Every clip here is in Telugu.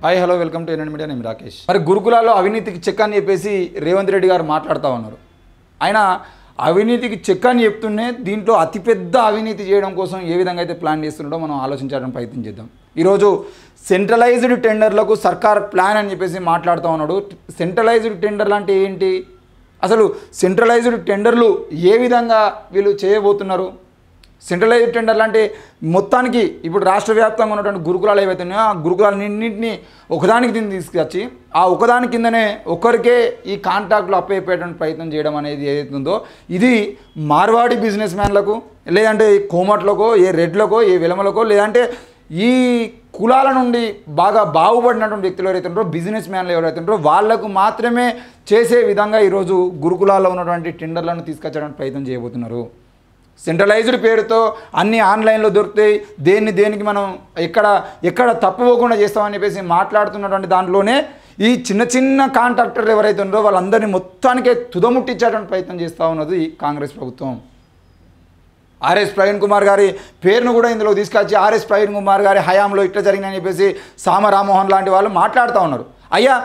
Hi hello welcome to NN media. నేను రాకేష్. మరి గురుకులాల్లో అవినీతికి చెక్ అని చెప్పేసి రేవంత్ రెడ్డి గారు మాట్లాడుతూ ఉన్నారు. ఆయన అవినీతికి చెక్ అని చెప్తూనే దీంట్లో అతిపెద్ద అవినీతి చేయడం కోసం ఏ విధంగా అయితే ప్లాన్ చేస్తున్నాడో మనం ఆలోచించడానికి ప్రయత్నం చేద్దాం. ఈరోజు సెంట్రలైజ్డ్ టెండర్లకు సర్కార్ ప్లాన్ అని చెప్పేసి మాట్లాడుతూ ఉన్నాడు. సెంట్రలైజ్డ్ టెండర్లు అంటే ఏంటి, అసలు సెంట్రలైజ్డ్ టెండర్లు ఏ విధంగా వీళ్ళు చేయబోతున్నారు? సెంట్రలైజ్డ్ టెండర్లు అంటే మొత్తానికి ఇప్పుడు రాష్ట్ర వ్యాప్తంగా ఉన్నటువంటి గురుకులాలు ఏవైతే ఉన్నాయో ఆ గురుకులాలన్నింటినీ ఒకదానికి తీసుకొచ్చి ఆ ఒకదాని కిందనే ఒకరికే ఈ కాంట్రాక్ట్లు అప్పయ్యేటువంటి ప్రయత్నం చేయడం అనేది ఏదైతే ఉందో ఇది మార్వాడి బిజినెస్ మ్యాన్లకు, లేదంటే కోమట్లకో, ఏ రెడ్లకో, ఏ విలమలకో, లేదంటే ఈ కులాల నుండి బాగా బాగుపడినటువంటి వ్యక్తులు ఎవరైతే ఉంటారో, బిజినెస్ మ్యాన్లు ఎవరైతే ఉంటారో వాళ్ళకు మాత్రమే చేసే విధంగా ఈరోజు గురుకులాల్లో ఉన్నటువంటి టెండర్లను తీసుకొచ్చడానికి ప్రయత్నం చేయబోతున్నారు. సెంట్రలైజ్డ్ పేరుతో అన్నీ ఆన్లైన్లో దొరుకుతాయి, దేనికి మనం ఎక్కడ తప్పుపోకుండా చేస్తామని చెప్పేసి మాట్లాడుతున్నటువంటి దాంట్లోనే ఈ చిన్న కాంట్రాక్టర్లు ఎవరైతే ఉన్నారో వాళ్ళందరినీ మొత్తానికే తుదముట్టించేటువంటి ప్రయత్నం చేస్తూ ఉన్నది కాంగ్రెస్ ప్రభుత్వం. ఆర్ఎస్ ప్రవీణ్ కుమార్ గారి పేరును కూడా ఇందులో తీసుకొచ్చి ఆర్ఎస్ ప్రవీణ్ కుమార్ గారి హయాంలో ఇట్లా జరిగిందని చెప్పేసి సామ రామ్మోహన్ లాంటి వాళ్ళు మాట్లాడుతూ ఉన్నారు. అయ్యా,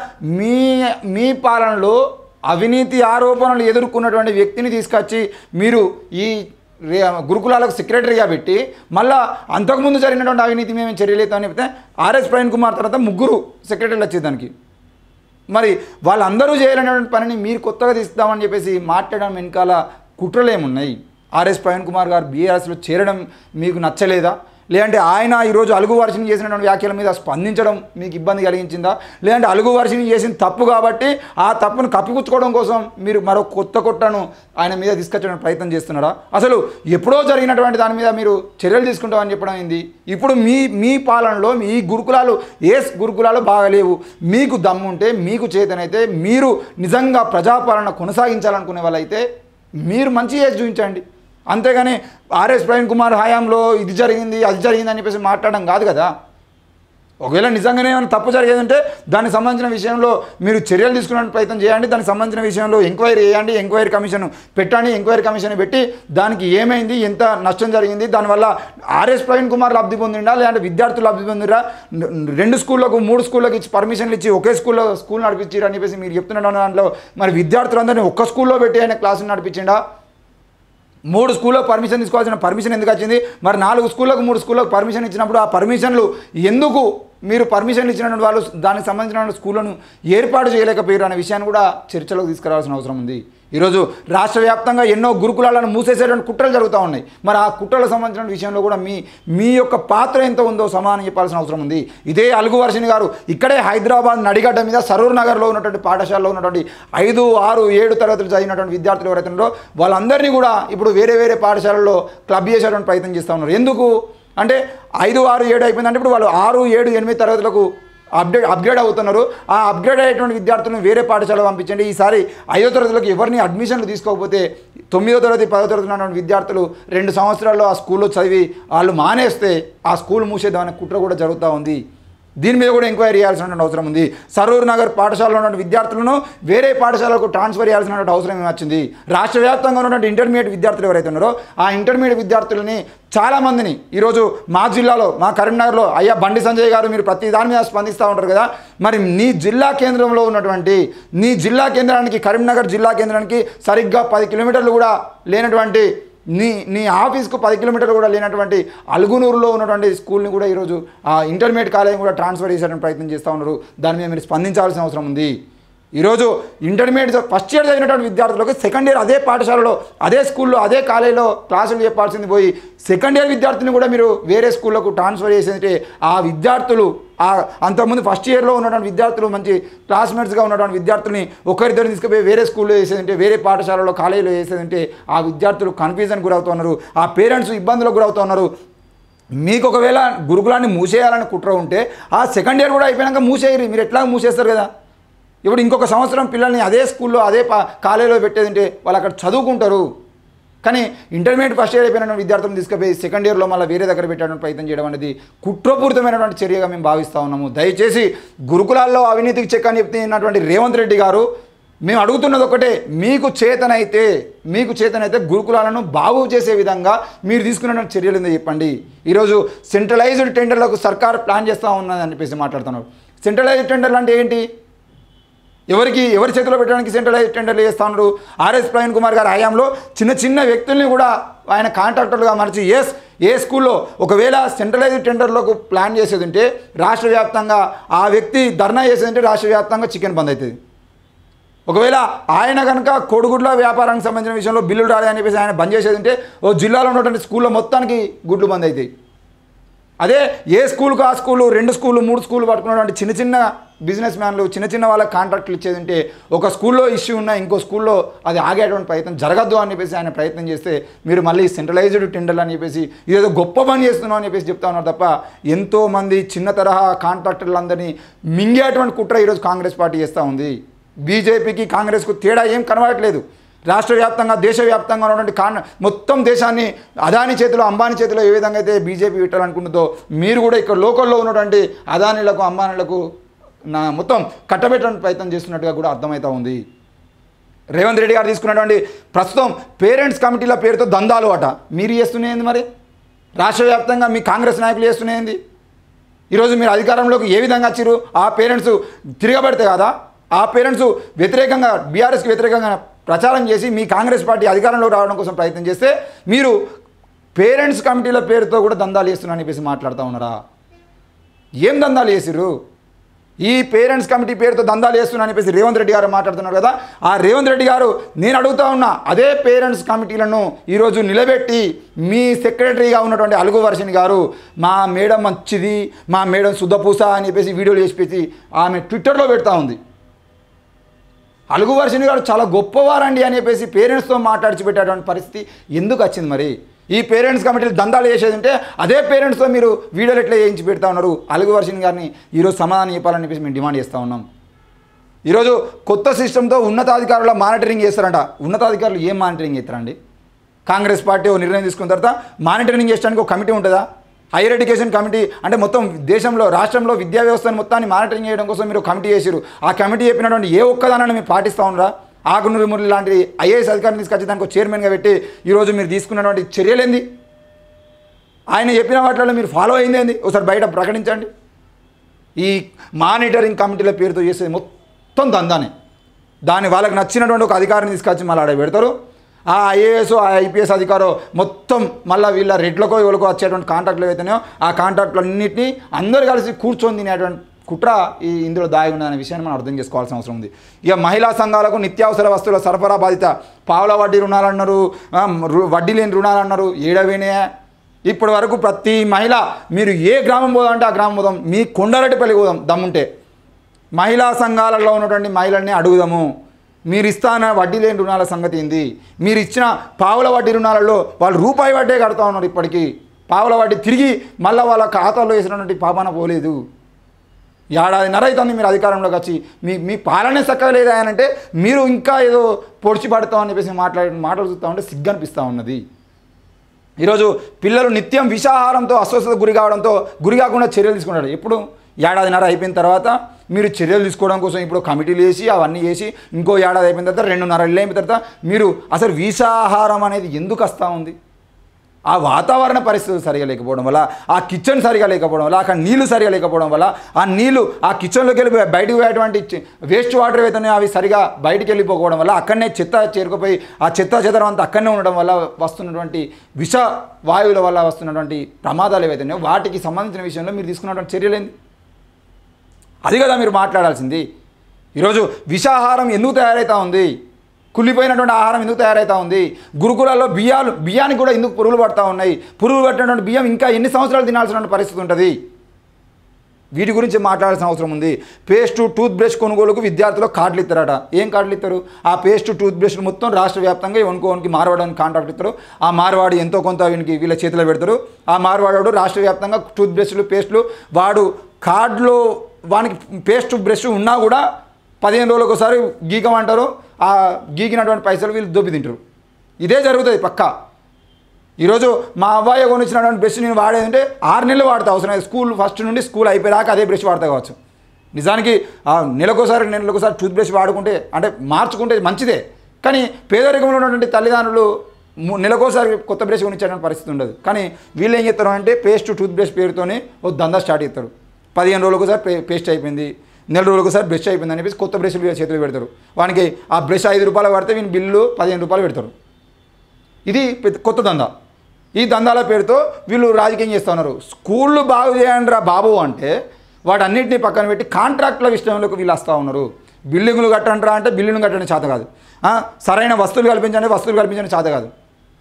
మీ పాలనలో అవినీతి ఆరోపణలు ఎదుర్కొన్నటువంటి వ్యక్తిని తీసుకొచ్చి మీరు ఈ గురుకులాలకు సెక్రటరీగా పెట్టి మళ్ళీ అంతకుముందు జరిగినటువంటి అవినీతి మేము చర్యలేదు అని చెప్తే ఆర్ఎస్ ప్రవీణ్ కుమార్ తర్వాత 3 సెక్రటరీలు వచ్చేదానికి మరి వాళ్ళందరూ చేయలేనటువంటి పనిని మీరు కొత్తగా తీస్తామని చెప్పేసి మాట్లాడడం వెనకాల కుట్రలు ఏమున్నాయి? ఆర్ఎస్ ప్రవీణ్ కుమార్ గారు బీఆర్ఎస్లో చేరడం మీకు నచ్చలేదా? లేదంటే ఆయన ఈరోజు అలుగు వర్షిని చేసినటువంటి వ్యాఖ్యల మీద స్పందించడం మీకు ఇబ్బంది కలిగించిందా? లేదంటే అలుగు వర్షిని చేసిన తప్పు కాబట్టి ఆ తప్పును కప్పిపుచ్చుకోవడం కోసం మీరు మరో కొట్టను ఆయన మీద తీసుకొచ్చడానికి ప్రయత్నం చేస్తున్నారా? అసలు ఎప్పుడో జరిగినటువంటి దాని మీద మీరు చర్యలు తీసుకుంటామని చెప్పడం ఏంది? ఇప్పుడు మీ పాలనలో ఈ గురుకులాలు బాగలేవు, మీకు దమ్ముంటే, మీకు చేతనైతే, మీరు నిజంగా ప్రజాపాలన కొనసాగించాలనుకునే వాళ్ళైతే మీరు మంచి చేసి చూపించండి. అంతేగాని ఆర్ఎస్ ప్రవీణ్ కుమార్ హయాంలో ఇది జరిగింది అది జరిగింది అని చెప్పేసి మాట్లాడడం కాదు కదా. ఒకవేళ నిజంగానే ఏమైనా తప్పు జరిగేదంటే దానికి సంబంధించిన విషయంలో మీరు చర్యలు తీసుకునే ప్రయత్నం చేయండి. దానికి సంబంధించిన విషయంలో ఎంక్వైరీ చేయండి, ఎంక్వైరీ కమిషన్ పెట్టండి. ఎంక్వైరీ కమిషన్ పెట్టి దానికి ఏమైంది, ఎంత నష్టం జరిగింది, దానివల్ల ఆర్ఎస్ ప్రవీణ్ కుమార్ లబ్ధి పొందిండా లేదంటే విద్యార్థులు లబ్ధి పొందిరా, 2 స్కూళ్ళకు 3 స్కూళ్ళకి ఇచ్చి పర్మిషన్లు ఇచ్చి ఒకే స్కూల్ నడిపించారు అని చెప్పేసి మీరు చెప్తున్న దాంట్లో మరి విద్యార్థులందరినీ ఒక్క స్కూల్లో పెట్టి ఆయన క్లాసులు నడిపించిండా? 3 స్కూళ్ళకు పర్మిషన్ తీసుకోవాల్సిన పర్మిషన్ ఎందుకు వచ్చింది? మరి 4 స్కూళ్ళకు 3 స్కూళ్ళకు పర్మిషన్ ఇచ్చినప్పుడు ఆ పర్మిషన్లు ఎందుకు మీరు పర్మిషన్లు ఇచ్చినటువంటి వాళ్ళు దానికి సంబంధించిన స్కూళ్ళను ఏర్పాటు చేయలేకపోయారు అనే విషయాన్ని కూడా చర్చలోకి తీసుకురావాల్సిన అవసరం ఉంది. ఈరోజు రాష్ట్ర వ్యాప్తంగా ఎన్నో గురుకులాలను మూసేసేటువంటి కుట్రలు జరుగుతూ ఉన్నాయి. మరి ఆ కుట్రలకు సంబంధించిన విషయంలో కూడా మీ యొక్క పాత్ర ఎంత ఉందో సమానం చెప్పాల్సిన అవసరం ఉంది. ఇదే అలుగు వర్షిని గారు ఇక్కడే హైదరాబాద్ నడిగడ్డ మీద సరూర్ నగర్లో ఉన్నటువంటి పాఠశాలలో ఉన్నటువంటి 5, 6, 7 తరగతులు చదివినటువంటి విద్యార్థులు ఎవరైతే ఉన్నారో వాళ్ళందరినీ కూడా ఇప్పుడు వేరే పాఠశాలల్లో క్లబ్ చేసేటువంటి ప్రయత్నం చేస్తూ ఉన్నారు. ఎందుకు అంటే 5, 6, 7 అయిపోయిందంటే ఇప్పుడు వాళ్ళు 6, 7, 8 తరగతులకు అప్గ్రేడ్ అవుతున్నారు. ఆ అప్గ్రేడ్ అయ్యేటువంటి విద్యార్థులను వేరే పాఠశాల పంపించండి. ఈసారి 5వ తరగతులకు ఎవరిని అడ్మిషన్లు తీసుకోకపోతే 9వ తరగతి 10వ తరగతి ఉన్నటువంటి విద్యార్థులు 2 సంవత్సరాల్లో ఆ స్కూల్లో చదివి వాళ్ళు మానేస్తే ఆ స్కూల్ మూసేద్దామనే కుట్ర కూడా జరుగుతూ ఉంది. దీని మీద కూడా ఎంక్వైరీ చేయాల్సినటువంటి అవసరం ఉంది. సరూర్ నగర్ పాఠశాలలో ఉన్నటువంటి విద్యార్థులను వేరే పాఠశాలకు ట్రాన్స్ఫర్ చేయాల్సినటువంటి అవసరం ఏమొచ్చింది? రాష్ట్ర వ్యాప్తంగా ఉన్నటువంటి ఇంటర్మీడియట్ విద్యార్థులు ఎవరైతే ఉన్నారో ఆ ఇంటర్మీడియట్ విద్యార్థులని చాలామందిని ఈరోజు మా జిల్లాలో, మా కరీంనగర్లో అయ్యా బండి సంజయ్ గారు మీరు ప్రతి దాని మీద స్పందిస్తూ ఉంటారు కదా, మరి నీ జిల్లా కేంద్రంలో ఉన్నటువంటి నీ జిల్లా కేంద్రానికి, కరీంనగర్ జిల్లా కేంద్రానికి సరిగ్గా 10 కిలోమీటర్లు కూడా లేనటువంటి నీ ఆఫీస్కు 10 కిలోమీటర్లు కూడా లేనటువంటి అలుగునూరులో ఉన్నటువంటి స్కూల్ని కూడా ఈరోజు ఆ ఇంటర్మీడియట్ కాలేజీని కూడా ట్రాన్స్ఫర్ చేసేటువంటి ప్రయత్నం చేస్తూ ఉన్నారు. దాని మీద మీరు స్పందించాల్సిన అవసరం ఉంది. ఈరోజు ఇంటర్మీడియట్ ఫస్ట్ ఇయర్ చదివినటువంటి విద్యార్థులకు సెకండ్ ఇయర్ అదే పాఠశాలలో, అదే స్కూల్లో, అదే కాలేజీలో క్లాసులు చెప్పాల్సింది పోయి సెకండ్ ఇయర్ విద్యార్థిని కూడా మీరు వేరే స్కూళ్ళకు ట్రాన్స్ఫర్ చేసేంటే ఆ విద్యార్థులు అంతకుముందు ఫస్ట్ ఇయర్లో ఉన్నటువంటి విద్యార్థులు మంచి క్లాస్మేట్స్గా ఉన్నటువంటి విద్యార్థుల్ని ఒకరిద్దరు తీసుకుపోయి వేరే స్కూల్లో వేసేదంటే, వేరే పాఠశాలలో కాలేజీలో వేసేదంటే ఆ విద్యార్థులు కన్ఫ్యూజన్ గురవుతున్నారు, ఆ పేరెంట్స్ ఇబ్బందులకు గురవుతున్నారు. మీకు ఒకవేళ గురుకులాన్ని మూసేయాలని కుట్ర ఉంటే ఆ సెకండ్ ఇయర్ కూడా అయిపోయాక మూసేయరు. మీరు ఎట్లా మూసేస్తారు కదా. ఇప్పుడు ఇంకొక సంవత్సరం పిల్లల్ని అదే స్కూల్లో అదే కాలేజీలో పెట్టేదంటే వాళ్ళు అక్కడ చదువుకుంటారు. కానీ ఇంటర్మీడియట్ ఫస్ట్ ఇయర్ అయిపోయిన విద్యార్థులను తీసుకుపోయి సెకండ్ ఇయర్లో మళ్ళీ వేరే దగ్గర పెట్టడానికి ప్రయత్నం చేయడం అనేది కుట్రపూరితమైనటువంటి చర్యగా మేము భావిస్తూ ఉన్నాము. దయచేసి గురుకులాల్లో అవినీతికి చెక్ అని చెప్తున్నటువంటి రేవంత్ రెడ్డి గారు మేము అడుగుతున్నది ఒకటే, మీకు చేతనైతే గురుకులాలను బాగు చేసే విధంగా మీరు తీసుకున్న చర్యలు ఏందో చెప్పండి. ఈరోజు సెంట్రలైజ్డ్ టెండర్లకు సర్కార్ ప్లాన్ చేస్తూ ఉన్నదని చెప్పేసి మాట్లాడుతున్నారు. సెంట్రలైజ్డ్ టెండర్లు అంటే ఏంటి? ఎవరి చేతిలో పెట్టడానికి సెంట్రలైజ్డ్ టెండర్లు చేస్తూ ఉన్నారు? ఆర్ఎస్ ప్రవీణ్ కుమార్ గారి హయాంలో చిన్న చిన్న వ్యక్తుల్ని కూడా ఆయన కాంట్రాక్టర్లుగా మార్చి ఏ స్కూల్లో ఒకవేళ సెంట్రలైజ్డ్ టెండర్లకు ప్లాన్ చేసేది ఉంటే రాష్ట్ర వ్యాప్తంగా ఆ వ్యక్తి ధర్నా చేసేది ఉంటే రాష్ట్ర వ్యాప్తంగా చికెన్ బంద్ అవుతుంది. ఒకవేళ ఆయన కనుక కోడిగుడ్ల వ్యాపారానికి సంబంధించిన విషయంలో బిల్లులు రాలేదని చెప్పేసి ఆయన బంద్ చేసేది ఉంటే ఓ జిల్లాలో ఉన్నటువంటి స్కూల్లో మొత్తానికి గుడ్లు బంద్ అవుతాయి. అదే ఏ స్కూల్కు ఆ స్కూలు 2 స్కూళ్ళు 3 స్కూళ్ళు పట్టుకున్నటువంటి చిన్న చిన్న బిజినెస్ మ్యాన్లు చిన్న వాళ్ళకి కాంట్రాక్టులు ఇచ్చేది ఉంటే ఒక స్కూల్లో ఇష్యూ ఉన్న ఇంకో స్కూల్లో అది ఆగేటువంటి ప్రయత్నం జరగద్దు అని చెప్పేసి ఆయన ప్రయత్నం చేస్తే మీరు మళ్ళీ సెంట్రలైజ్డ్ టెండర్లు అని చెప్పేసి ఇదేదో గొప్ప పని చేస్తున్నాం అని చెప్పేసి చెప్తా ఉన్నారు తప్ప ఎంతోమంది చిన్న తరహా కాంట్రాక్టర్లందరినీ మింగేటువంటి కుట్ర ఈరోజు కాంగ్రెస్ పార్టీ చేస్తూ ఉంది. బీజేపీకి కాంగ్రెస్కు తేడా ఏం కనబడట్లేదు. రాష్ట్ర వ్యాప్తంగా దేశవ్యాప్తంగా ఉన్నటువంటి మొత్తం దేశాన్ని అదాని చేతిలో అంబానీ చేతిలో ఏ విధంగా అయితే బీజేపీ పెట్టాలనుకుంటుందో మీరు కూడా ఇక్కడ లోకల్లో ఉన్నటువంటి అదానీలకు అంబానీలకు మొత్తం కట్టబెట్టడానికి ప్రయత్నం చేస్తున్నట్టుగా కూడా అర్థమవుతూ ఉంది. రేవంత్ రెడ్డి గారు తీసుకున్నటువంటి ప్రస్తుతం పేరెంట్స్ కమిటీల పేరుతో దందాలు అట మీరు చేస్తున్నాయింది. మరి రాష్ట్ర వ్యాప్తంగా మీ కాంగ్రెస్ నాయకులు చేస్తున్నాయింది. ఈరోజు మీరు అధికారంలోకి ఏ విధంగా వచ్చారు? ఆ పేరెంట్స్ తిరగబడితే కదా ఆ పేరెంట్స్ వ్యతిరేకంగా బీఆర్ఎస్కి వ్యతిరేకంగా ప్రచారం చేసి మీ కాంగ్రెస్ పార్టీ అధికారంలో రావడం కోసం ప్రయత్నం చేస్తే మీరు పేరెంట్స్ కమిటీల పేరుతో కూడా దందాలు చేస్తున్నారని చెప్పేసి మాట్లాడుతూ ఉన్నారా? ఏం దందాలు చేసిర్రు? ఈ పేరెంట్స్ కమిటీ పేరుతో దందాలు చేస్తున్నారని చెప్పేసి రేవంత్ రెడ్డి గారు మాట్లాడుతున్నారు కదా. ఆ రేవంత్ రెడ్డి గారు నేను అడుగుతా ఉన్నా అదే పేరెంట్స్ కమిటీలను ఈరోజు నిలబెట్టి మీ సెక్రటరీగా ఉన్నటువంటి అలుగు వర్షిణి గారు మా మేడం మంచిది, మా మేడం శుద్ధపూస అని చెప్పేసి వీడియోలు చేసి ఆమె ట్విట్టర్లో పెడతా ఉంది. అలుగు వర్షిణి గారు చాలా గొప్పవారండి అని చెప్పేసి పేరెంట్స్తో మాట్లాడిచి పెట్టేటువంటి పరిస్థితి ఎందుకు వచ్చింది? మరి ఈ పేరెంట్స్ కమిటీలు దందాలు చేసేది ఉంటే అదే పేరెంట్స్తో మీరు వీడియోలు ఎట్లా చేయించి పెడతా ఉన్నారు? అలుగు వర్షిణి గారిని ఈరోజు సమాధానం చెప్పాలని చెప్పేసి మేము డిమాండ్ చేస్తూ ఉన్నాం. ఈరోజు కొత్త సిస్టంతో ఉన్నతాధికారుల మానిటరింగ్ చేస్తారంట. ఉన్నతాధికారులు ఏం మానిటరింగ్ చేస్తారండి? కాంగ్రెస్ పార్టీ నిర్ణయం తీసుకున్న తర్వాత మానిటరింగ్ చేయడానికి ఒక కమిటీ ఉంటుందా? హైయర్ ఎడ్యుకేషన్ కమిటీ అంటే మొత్తం దేశంలో రాష్ట్రంలో విద్యా వ్యవస్థను మొత్తాన్ని మానిటరింగ్ చేయడం కోసం మీరు కమిటీ చేసారు. ఆ కమిటీ చెప్పినటువంటి ఏ ఒక్కదానాన్ని మీరు పాటిస్తూ ఉన్నారా? ఆకునూరి మురళి లాంటి ఐఏఎస్ అధికారిని తీసుకొచ్చి దానికి చైర్మన్గా పెట్టి ఈరోజు మీరు తీసుకున్నటువంటి చర్యలేంది? ఆయన చెప్పిన వాటిలో మీరు ఫాలో అయిందేంది? ఒకసారి బయట ప్రకటించండి. ఈ మానిటరింగ్ కమిటీల పేరుతో చేసేది మొత్తం దందానే. దాన్ని వాళ్ళకి నచ్చినటువంటి ఒక అధికారిని తీసుకొచ్చి మళ్ళీ ఆడ పెడతారు. ఆ ఐఏఎస్ ఆ ఐపీఎస్ అధికారం మొత్తం మళ్ళీ వీళ్ళ రెడ్లకో ఎవరికో వచ్చేటువంటి కాంట్రాక్ట్లు ఏవైతున్నాయో ఆ కాంట్రాక్టులన్నింటినీ అందరూ కలిసి కూర్చొని తినేటువంటి కుట్ర ఇందులో దాగి ఉన్నదనే విషయాన్ని మనం అర్థం చేసుకోవాల్సిన అవసరం ఉంది. ఇక మహిళా సంఘాలకు నిత్యావసర వస్తువుల సరఫరా బాధ్యత పావుల వడ్డీ రుణాలు అన్నారు, వడ్డీ లేని రుణాలు అన్నారు. ఏడవేనే ఇప్పటి వరకు ప్రతి మహిళ మీరు ఏ గ్రామం పోదాం అంటే ఆ గ్రామం పోదాం, మీ కొండరెడ్డిపల్లి పోదాం దమ్ముంటే మహిళా సంఘాలలో ఉన్నటువంటి మహిళల్ని అడుగుదాము మీరు ఇస్తాన వడ్డీ లేని రుణాల సంగతి ఏంది? మీరు ఇచ్చిన పావుల వడ్డీ రుణాలలో వాళ్ళు రూపాయి వడ్డే కడతా ఉన్నారు. ఇప్పటికీ పావుల వడ్డీ తిరిగి మళ్ళీ వాళ్ళ ఖాతాలో వేసినటువంటి పాపాన పోలేదు. ఏడాదిన్నర అవుతుంది మీరు అధికారంలోకి వచ్చి మీ పాలనే చక్కగా లేదా అని అంటే మీరు ఇంకా ఏదో పొడిచి పడతామని చెప్పేసి మాటలు చూస్తూ ఉంటే సిగ్గు అనిపిస్తూ ఉన్నది. ఈరోజు పిల్లలు నిత్యం విషాహారంతో అస్వస్థత గురి కాకుండా చర్యలు తీసుకున్నారు. ఎప్పుడు ఏడాదిన్నర అయిపోయిన తర్వాత మీరు చర్యలు తీసుకోవడం కోసం ఇప్పుడు కమిటీలు వేసి అవన్నీ చేసి ఇంకో ఏడాది అయిపోయిన తర్వాత 2.5 ఏళ్ళు అయిపోయిన తర్వాత మీరు అసలు విషాహారం అనేది ఎందుకు వస్తూ ఉంది? ఆ వాతావరణ పరిస్థితులు సరిగా లేకపోవడం వల్ల, ఆ కిచెన్ సరిగా లేకపోవడం వల్ల, అక్కడ నీళ్లు సరిగా లేకపోవడం వల్ల, ఆ నీళ్లు ఆ కిచెన్లోకి వెళ్ళి బయటకు పోయేటువంటి వేస్ట్ వాటర్ ఏవైతే అవి సరిగా బయటికి వెళ్ళిపోవడం వల్ల అక్కడనే చెత్త చేరుకుపోయి ఆ చెదరం అంతా అక్కడనే ఉండడం వల్ల వస్తున్నటువంటి విష వాయువుల వల్ల వస్తున్నటువంటి ప్రమాదాలు ఏవైతున్నాయో వాటికి సంబంధించిన విషయంలో మీరు తీసుకున్నటువంటి చర్యలేంది? అది కదా మీరు మాట్లాడాల్సింది. ఈరోజు విషాహారం ఎందుకు తయారవుతూ ఉంది? కుళ్ళిపోయినటువంటి ఆహారం ఎందుకు తయారవుతూ ఉంది? గురుకులాల్లో బియ్యానికి కూడా ఎందుకు పురుగులు పడుతూ ఉన్నాయి? పురుగులు పట్టినటువంటి బియ్యం ఇంకా ఎన్ని సంవత్సరాలు తినాల్సిన పరిస్థితి ఉంటుంది? వీటి గురించి మాట్లాడాల్సిన అవసరం ఉంది. పేస్ట్ టూత్ బ్రష్ కొనుగోలుకు విద్యార్థులకు కార్డులు ఇస్తారట. ఏం కార్డులు ఇస్తారు? ఆ పేస్ట్ టూత్ బ్రష్లు మొత్తం రాష్ట్ర వ్యాప్తంగా వనుకోనికి మార్వాడానికి కాంట్రాక్ట్ ఇస్తారు. ఆ మార్వాడి ఎంతో కొంత వీళ్ళ చేతిలో పెడతారు. ఆ మార్వాడు రాష్ట్ర వ్యాప్తంగా టూత్ బ్రష్లు పేస్టులు వాడు కార్డులో వానికి పేస్ట్ బ్రష్ ఉన్నా కూడా 15 రోజులకు ఒకసారి గీకమంటారు. ఆ గీకినటువంటి పైసలు వీళ్ళు దొబ్బి తింటారు. ఇదే జరుగుతుంది పక్కా. ఈరోజు మా అబ్బాయి కొనిచ్చినటువంటి బ్రష్ నేను వాడేదంటే 6 నెలలు వాడతా అవసరం. స్కూల్ ఫస్ట్ నుండి స్కూల్ అయిపోయాక అదే బ్రష్ వాడతా కావచ్చు. నిజానికి నెలకోసారి టూత్ బ్రష్ వాడుకుంటే అంటే మార్చుకుంటే మంచిదే. కానీ పేదరికంలో ఉన్నటువంటి తల్లిదండ్రులు నెలకోసారి కొత్త బ్రష్ కొనిచ్చేటువంటి పరిస్థితి ఉండదు. కానీ వీళ్ళు ఏం చేస్తారు అంటే పేస్ట్ టూత్ బ్రష్ పేరుతోనే ఓ దందా స్టార్ట్ చేస్తారు. 15 రోజులకు ఒకసారి పేస్ట్ అయిపోయింది, నెల రోజులకు ఒకసారి బ్రష్ అయిపోయింది అని చెప్పేసి కొత్త బ్రష్లు చేతిలో పెడతారు. వానికి ఆ బ్రష్ 5 రూపాయలు పడితే వీని బిల్లు 15 రూపాయలు పెడతారు. ఇది కొత్త దందా. ఈ దందాల పేరుతో వీళ్ళు రాజకీయం చేస్తూ ఉన్నారు. స్కూళ్ళు బాగు చేయండి రా బాబు అంటే వాటన్నిటిని పక్కన పెట్టి కాంట్రాక్టుల విషయంలోకి వీళ్ళు వస్తూ ఉన్నారు. బిల్డింగులు కట్టండి అంటే బిల్డింగ్లు కట్టడం చేత కాదు, సరైన వస్తువులు కల్పించండి చేత కాదు.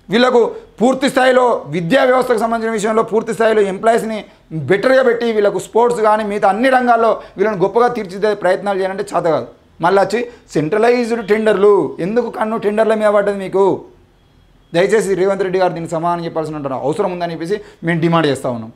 వీళ్ళకు పూర్తి స్థాయిలో విద్యా వ్యవస్థకు సంబంధించిన విషయంలో పూర్తి స్థాయిలో ఎంప్లాయీస్ని బెటర్గా పెట్టి వీళ్ళకు స్పోర్ట్స్ కానీ మిగతా అన్ని రంగాల్లో వీళ్ళని గొప్పగా తీర్చిదే ప్రయత్నాలు చేయాలంటే చేత కాదు. మళ్ళీ వచ్చి సెంట్రలైజ్డ్ టెండర్లు, ఎందుకు కన్ను టెండర్ల మీద పడ్డది మీకు? దయచేసి రేవంత్ రెడ్డి గారు దీనికి సమాధానం చెప్పాల్సిన అవసరం ఉందని చెప్పేసి మేము డిమాండ్ చేస్తూ ఉన్నాం.